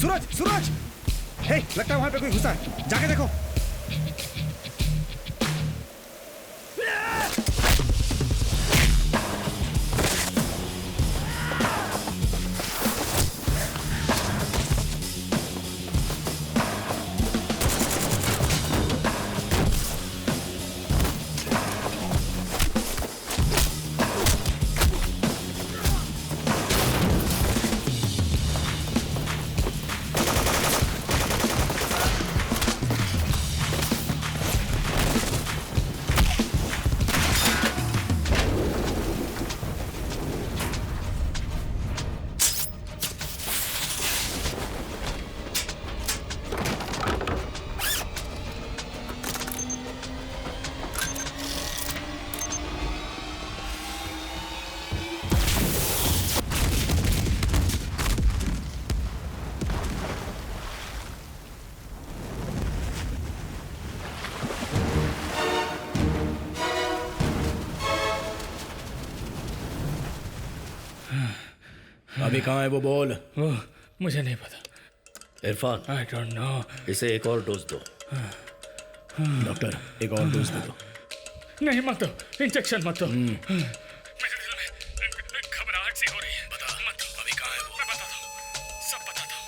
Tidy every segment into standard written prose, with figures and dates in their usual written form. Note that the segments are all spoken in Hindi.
सूरज सूरज, हे लगता है वहां पे कोई घुसा है, जाके देखो। अभी कहाँ है वो, बोल। मुझे नहीं पता। Irfan, I don't know. इसे एक और डोज दो। डॉक्टर, एक और डोज दे दो। नहीं मत दो, इंजेक्शन मत दो। मेरे दिल में घबराहट सी हो रही है। बता मत दो। अभी कहाँ है वो? मैं बताता हूँ, सब बताता हूँ,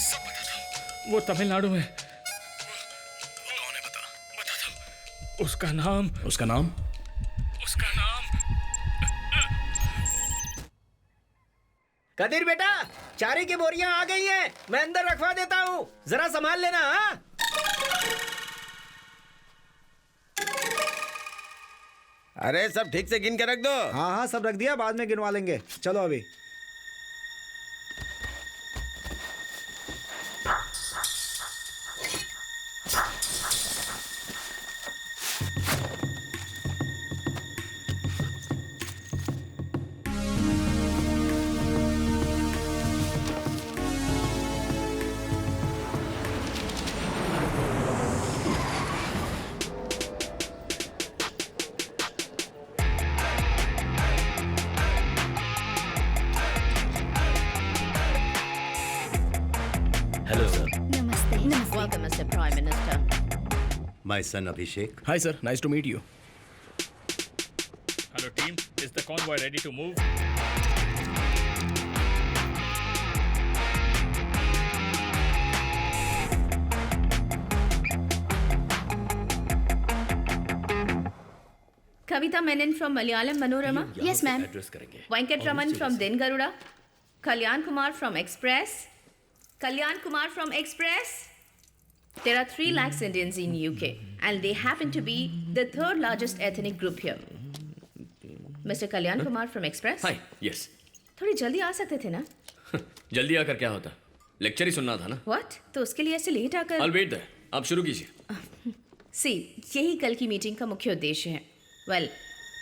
सब बताता हूँ। वो तमिलनाडु में। कौन है बता? बताता हूँ। उसका नाम कदीर बेटा, चारे की बोरियां आ गई हैं, मैं अंदर रखवा देता हूँ, जरा संभाल लेना। हाँ अरे सब ठीक से गिन के रख दो। हाँ हाँ सब रख दिया, बाद में गिनवा लेंगे। चलो अभी। Hello sir. Namaste. Welcome, Mr. Prime Minister. My son Abhishek. Hi sir, nice to meet you. Hello team, is the convoy ready to move? Kavita Menon from Malayalam Manorama. Yes, ma'am. Address करेंगे। Venkat Raman from Din Garuda. Kalyan Kumar from Express. Kalyan Kumar from Express. There are 3 lakhs Indians in UK and they happen to be the 3rd largest ethnic group here. Mr. Kalyan Kumar from Express. Hi, yes. थोड़ी जल्दी आ सकते थे ना? जल्दी आकर क्या होता? लेक्चर ही सुनना था ना। What? तो उसके लिए ऐसे लेट आकर? I'll wait there. आप शुरू कीजिए। See, यही कल की मीटिंग का मुख्य उद्देश्य है। Well,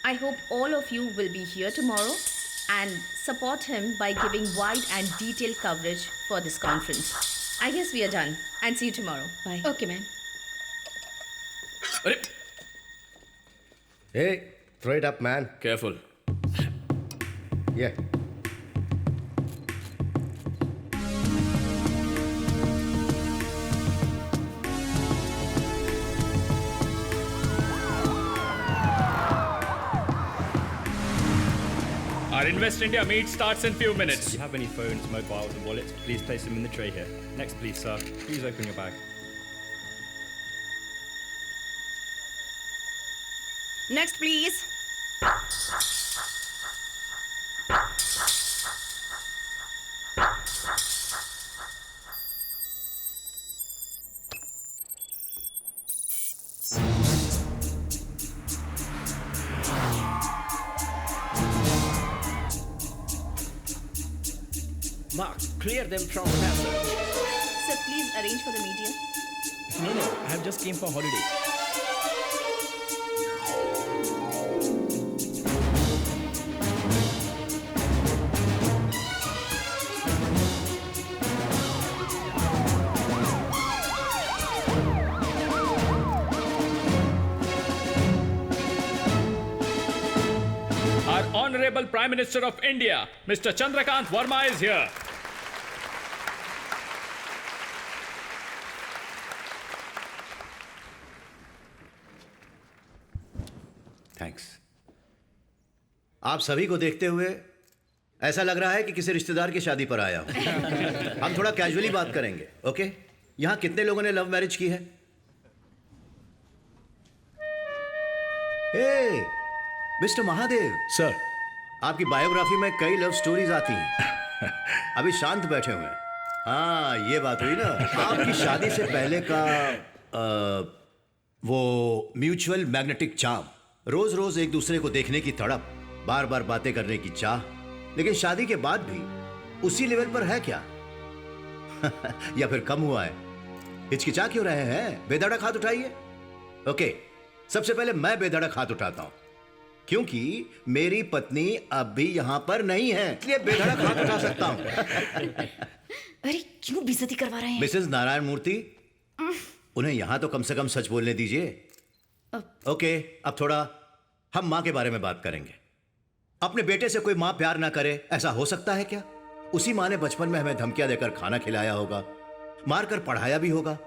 I hope all of you will be here tomorrow and support him by giving wide and detailed coverage for this conference. I guess we are done and see you tomorrow. Bye. Okay, ma'am. अरे, Hey, throw it up, man. Careful. Yeah. Our Invest India meet starts in few minutes. If you have any phones, mobiles, and wallets, please place them in the tray here. Next, please, sir. Please open your bag. Next, please. Mark, clear them from passage. Sir, please arrange for the media. No, I have just came for holiday. Our Honorable Prime Minister of India, Mr. Chandrakant Verma is here. Thanks. आप सभी को देखते हुए ऐसा लग रहा है कि किसी रिश्तेदार की शादी पर आया हूं। हम थोड़ा कैजुअली बात करेंगे, ओके? यहां कितने लोगों ने लव मैरिज की है? हे, मिस्टर महादेव, सर, आपकी बायोग्राफी में कई लव स्टोरीज आती हैं। अभी शांत बैठे हुए हैं। हाँ, ये बात हुई ना। आपकी शादी से पहले का वो म्यूचुअल मैग्नेटिक चार्म, रोज रोज एक दूसरे को देखने की तड़प, बार बार बातें करने की चाह, लेकिन शादी के बाद भी उसी लेवल पर है क्या? या फिर कम हुआ है? हिचकिचा क्यों रहे हैं? बेधड़क हाथ उठाइए। ओके, सबसे पहले मैं बेधड़क हाथ उठाता हूं क्योंकि मेरी पत्नी अब भी यहां पर नहीं है, इसलिए बेधड़क हाथ उठा सकता हूं। अरे क्यों बेइज्जती करवा रहे हैं? मिसेस नारायण मूर्ति, उन्हें यहां तो कम से कम सच बोलने दीजिए। ओके, अब थोड़ा हम मां के बारे में बात करेंगे। अपने बेटे से कोई मां प्यार ना करे, ऐसा हो सकता है क्या? उसी मां ने बचपन में हमें धमकियां देकर खाना खिलाया होगा, मारकर पढ़ाया भी होगा,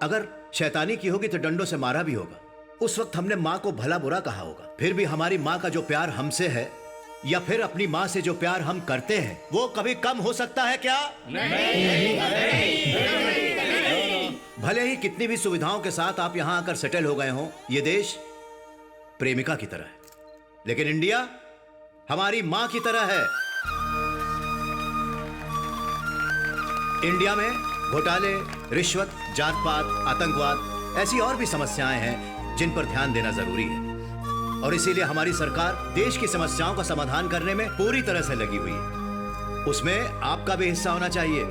अगर शैतानी की होगी तो डंडों से मारा भी होगा। उस वक्त हमने मां को भला बुरा कहा होगा। फिर भी हमारी मां का जो प्यार हमसे है या फिर अपनी मां से जो प्यार हम करते हैं वो कभी कम हो सकता है क्या? नहीं। भले ही कितनी भी सुविधाओं के साथ आप यहां आकर सेटल हो गए हों, ये देश प्रेमिका की तरह है, लेकिन इंडिया हमारी मां की तरह है। इंडिया में घोटाले, रिश्वत, जात पात, आतंकवाद, ऐसी और भी समस्याएं हैं जिन पर ध्यान देना जरूरी है, और इसीलिए हमारी सरकार देश की समस्याओं का समाधान करने में पूरी तरह से लगी हुई है। उसमें आपका भी हिस्सा होना चाहिए।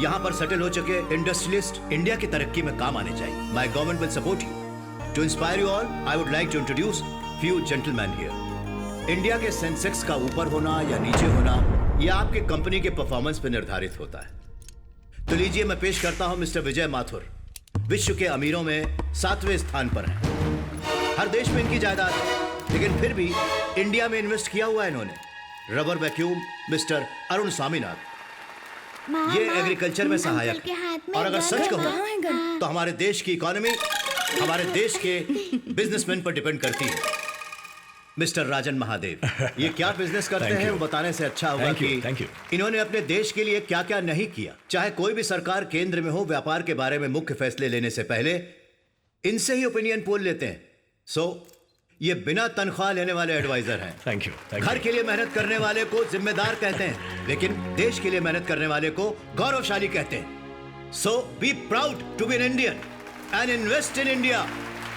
यहां पर सेटल हो चुके इंडस्ट्रियलिस्ट इंडिया की तरक्की में काम आने चाहिए। My government will support you. To inspire you all, I would like to introduce few gentleman here. India के सेंसेक्स का ऊपर होना या नीचे होना यह आपके कंपनी के परफॉर्मेंस पर निर्धारित होता है। तो लीजिए, मैं पेश करता हूं मिस्टर विजय माथुर, विश्व के अमीरों में 7वें स्थान पर हैं। हर देश में इनकी जायदाद है, लेकिन फिर भी इंडिया में इन्वेस्ट किया हुआ है इन्होंने। Rubber vacuum mister Arun Swaminathan, ये एग्रीकल्चर में सहायक है, और अगर सच कहूं तो हमारे देश की इकोनॉमी हमारे देश के बिजनेसमैन पर डिपेंड करती है। मिस्टर राजन महादेव, ये क्या बिजनेस करते हैं वो बताने से अच्छा होगा कि इन्होंने अपने देश के लिए क्या क्या नहीं किया। चाहे कोई भी सरकार केंद्र में हो, व्यापार के बारे में मुख्य फैसले लेने से पहले इनसे ही ओपिनियन पोल लेते हैं। सो ये बिना तनख्वाह लेने वाले एडवाइजर हैं। Thank you. घर के लिए मेहनत करने वाले को जिम्मेदार कहते हैं, लेकिन देश के लिए मेहनत करने वाले को गौरवशाली कहते हैं। So be proud to be an Indian and invest in India.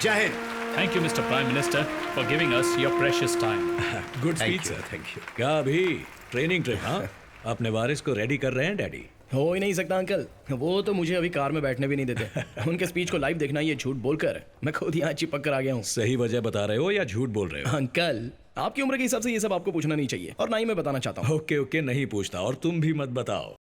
जय हिंद। Thank you, Mr. Prime Minister, for giving us your precious time. Good speech sir, thank you. क्या अभी ट्रेनिंग ट्रिप? हाँ, अपने वारिस को रेडी कर रहे हैं डैडी? हो ही नहीं सकता अंकल, वो तो मुझे अभी कार में बैठने भी नहीं देते। उनके स्पीच को लाइव देखना ये झूठ बोलकर मैं खुद यहाँ चिपक कर आ गया हूँ। सही वजह बता रहे हो या झूठ बोल रहे हो? अंकल, आपकी उम्र के हिसाब से ये सब आपको पूछना नहीं चाहिए और ना ही मैं बताना चाहता हूँ। ओके, नहीं पूछता, और तुम भी मत बताओ।